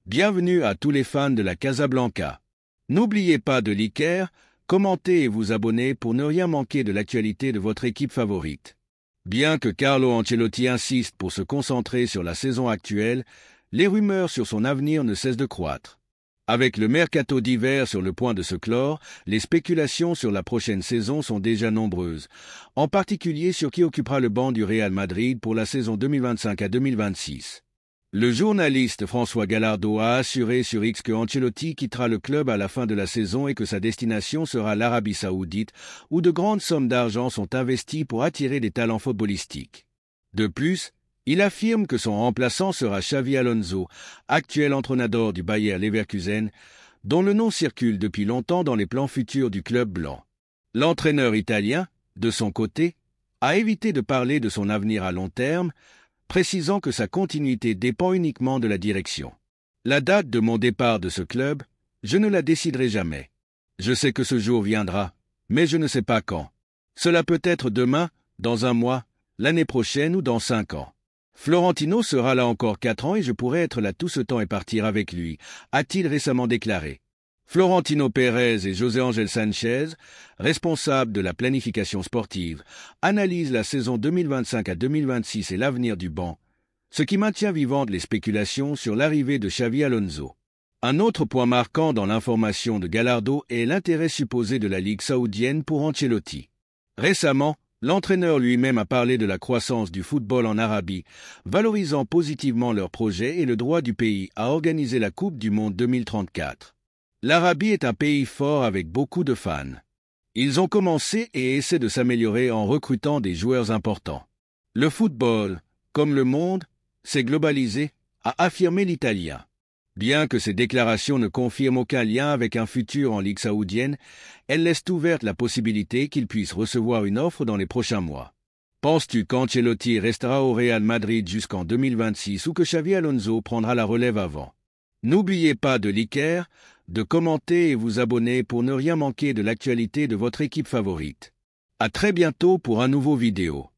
Bienvenue à tous les fans de la Casablanca. N'oubliez pas de liker, commenter et vous abonner pour ne rien manquer de l'actualité de votre équipe favorite. Bien que Carlo Ancelotti insiste pour se concentrer sur la saison actuelle, les rumeurs sur son avenir ne cessent de croître. Avec le mercato d'hiver sur le point de se clore, les spéculations sur la prochaine saison sont déjà nombreuses, en particulier sur qui occupera le banc du Real Madrid pour la saison 2025 à 2026. Le journaliste François Gallardo a assuré sur X que Ancelotti quittera le club à la fin de la saison et que sa destination sera l'Arabie Saoudite, où de grandes sommes d'argent sont investies pour attirer des talents footballistiques. De plus, il affirme que son remplaçant sera Xavi Alonso, actuel entraîneur du Bayer Leverkusen, dont le nom circule depuis longtemps dans les plans futurs du club blanc. L'entraîneur italien, de son côté, a évité de parler de son avenir à long terme, précisant que sa continuité dépend uniquement de la direction. La date de mon départ de ce club, je ne la déciderai jamais. Je sais que ce jour viendra, mais je ne sais pas quand. Cela peut être demain, dans un mois, l'année prochaine ou dans 5 ans. Florentino sera là encore 4 ans et je pourrai être là tout ce temps et partir avec lui, a-t-il récemment déclaré. Florentino Pérez et José Ángel Sánchez, responsables de la planification sportive, analysent la saison 2025 à 2026 et l'avenir du banc, ce qui maintient vivantes les spéculations sur l'arrivée de Xavi Alonso. Un autre point marquant dans l'information de Gallardo est l'intérêt supposé de la Ligue saoudienne pour Ancelotti. Récemment, l'entraîneur lui-même a parlé de la croissance du football en Arabie, valorisant positivement leur projet et le droit du pays à organiser la Coupe du Monde 2034. L'Arabie est un pays fort avec beaucoup de fans. Ils ont commencé et essaient de s'améliorer en recrutant des joueurs importants. Le football, comme le monde, s'est globalisé, a affirmé l'Italien. Bien que ces déclarations ne confirment aucun lien avec un futur en Ligue saoudienne, elles laissent ouverte la possibilité qu'il puisse recevoir une offre dans les prochains mois. Penses-tu qu'Ancelotti restera au Real Madrid jusqu'en 2026 ou que Xavi Alonso prendra la relève avant? N'oubliez pas de liker, de commenter et vous abonner pour ne rien manquer de l'actualité de votre équipe favorite. À très bientôt pour un nouveau vidéo.